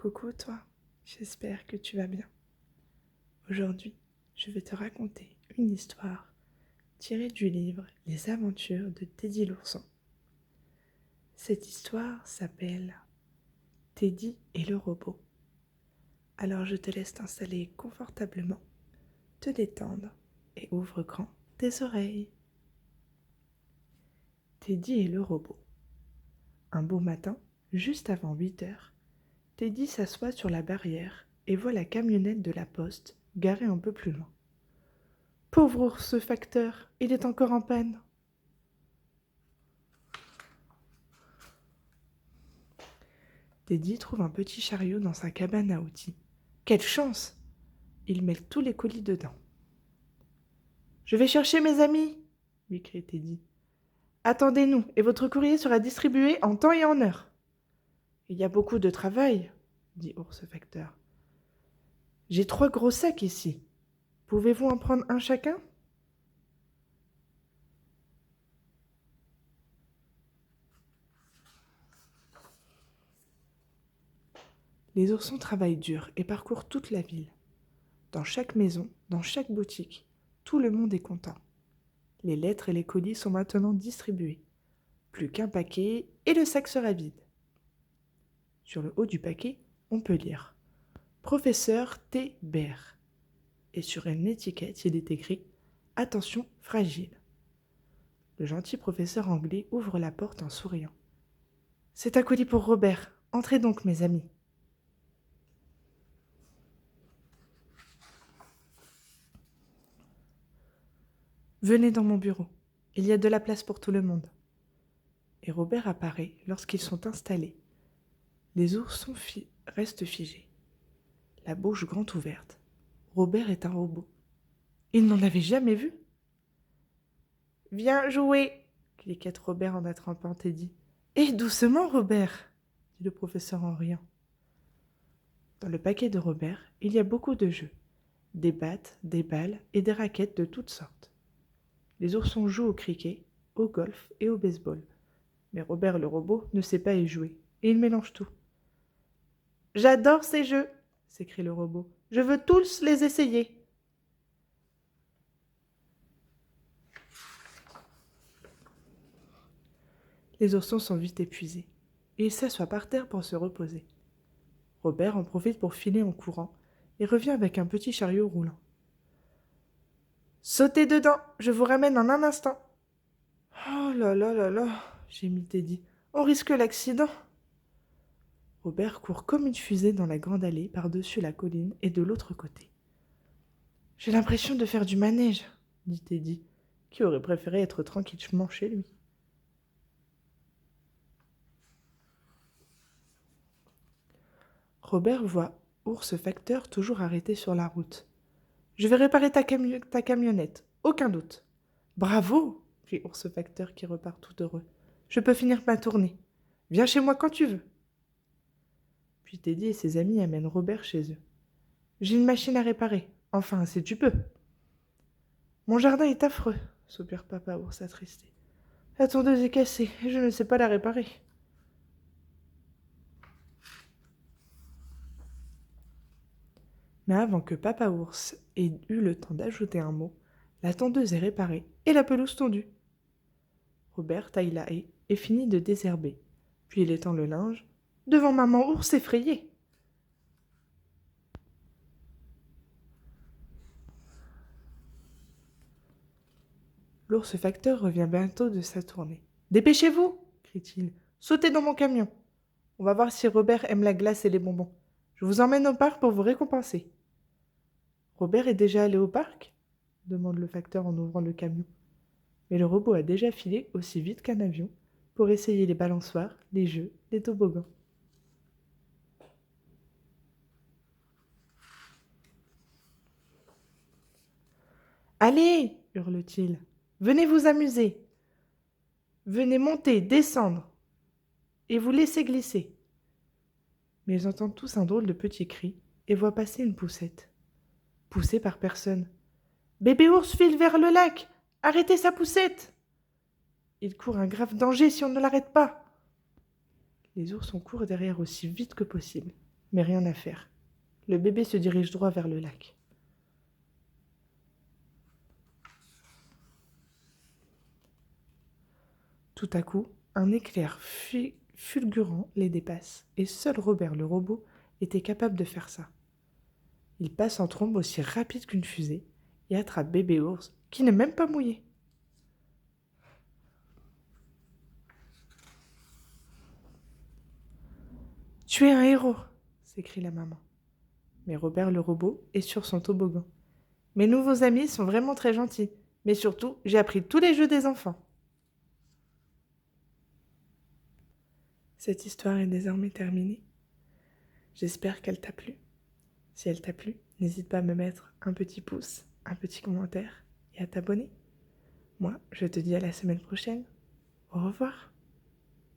Coucou toi, j'espère que tu vas bien. Aujourd'hui, je vais te raconter une histoire tirée du livre Les aventures de Teddy l'ourson. Cette histoire s'appelle Teddy et le robot. Alors je te laisse t'installer confortablement, te détendre et ouvre grand tes oreilles. Teddy et le robot. Un beau matin, juste avant 8 heures, Teddy s'assoit sur la barrière et voit la camionnette de la poste garée un peu plus loin. Pauvre ours facteur, il est encore en panne. Teddy trouve un petit chariot dans sa cabane à outils. Quelle chance! Il met tous les colis dedans. Je vais chercher mes amis, lui crie Teddy. Attendez-nous, et votre courrier sera distribué en temps et en heure. Il y a beaucoup de travail, dit ours facteur. J'ai 3 gros sacs ici. Pouvez-vous en prendre un chacun? Les oursons travaillent dur et parcourent toute la ville. Dans chaque maison, dans chaque boutique, tout le monde est content. Les lettres et les colis sont maintenant distribués. Plus qu'un paquet et le sac sera vide. Sur le haut du paquet, on peut lire « Professeur T. Baer ». Et sur une étiquette, il est écrit « Attention fragile ». Le gentil professeur anglais ouvre la porte en souriant. « C'est un colis pour Robert. Entrez donc, mes amis. » Venez dans mon bureau. Il y a de la place pour tout le monde. Et Robert apparaît lorsqu'ils sont installés. Les oursons restent figés, la bouche grande ouverte. Robert est un robot. Il n'en avait jamais vu. « Viens jouer !» cliquette Robert en attrapant Teddy. « Et doucement, Robert !» dit le professeur en riant. Dans le paquet de Robert, il y a beaucoup de jeux. Des battes, des balles et des raquettes de toutes sortes. Les oursons jouent au cricket, au golf et au baseball. Mais Robert le robot ne sait pas y jouer, et il mélange tout. « J'adore ces jeux !» s'écrie le robot. « Je veux tous les essayer !» Les oursons sont vite épuisés, et ils s'assoient par terre pour se reposer. Robert en profite pour filer en courant, et revient avec un petit chariot roulant. « Sautez dedans, je vous ramène en un instant !»« Oh là là là là !» gémit Teddy. « On risque l'accident !» Robert court comme une fusée dans la grande allée par-dessus la colline et de l'autre côté. « J'ai l'impression de faire du manège, » dit Teddy, qui aurait préféré être tranquillement chez lui. Robert voit ours facteur toujours arrêté sur la route. « Je vais réparer ta camionnette, aucun doute. »« Bravo !» crie ours facteur qui repart tout heureux. « Je peux finir ma tournée. Viens chez moi quand tu veux. » Puis Teddy et ses amis amènent Robert chez eux. « J'ai une machine à réparer. Enfin, si tu peux. »« Mon jardin est affreux, » soupire papa ours attristé. « La tondeuse est cassée et je ne sais pas la réparer. » Mais avant que papa ours ait eu le temps d'ajouter un mot, la tondeuse est réparée et la pelouse tondue. Robert taille la haie et finit de désherber. Puis il étend le linge devant maman ours effrayée. L'ours facteur revient bientôt de sa tournée. « Dépêchez-vous !» crie-t-il. « Sautez dans mon camion. On va voir si Robert aime la glace et les bonbons. Je vous emmène au parc pour vous récompenser. » « Robert est déjà allé au parc ?» demande le facteur en ouvrant le camion. Mais le robot a déjà filé aussi vite qu'un avion pour essayer les balançoires, les jeux, les toboggans. « Allez !» hurle-t-il. « Venez vous amuser. Venez monter, descendre et vous laisser glisser. » Mais ils entendent tous un drôle de petit cri et voient passer une poussette. Poussée par personne. « Bébé ours file vers le lac. Arrêtez sa poussette !» Il court un grave danger si on ne l'arrête pas. Les oursons courent derrière aussi vite que possible. Mais rien à faire. Le bébé se dirige droit vers le lac. Tout à coup, un éclair fulgurant les dépasse, et seul Robert le robot était capable de faire ça. Il passe en trombe aussi rapide qu'une fusée et attrape bébé ours, qui n'est même pas mouillé. Tu es un héros, s'écrie la maman. Mais Robert le robot est sur son toboggan. Mes nouveaux amis sont vraiment très gentils, mais surtout, j'ai appris tous les jeux des enfants. Cette histoire est désormais terminée. J'espère qu'elle t'a plu. Si elle t'a plu, n'hésite pas à me mettre un petit pouce, un petit commentaire et à t'abonner. Moi, je te dis à la semaine prochaine. Au revoir.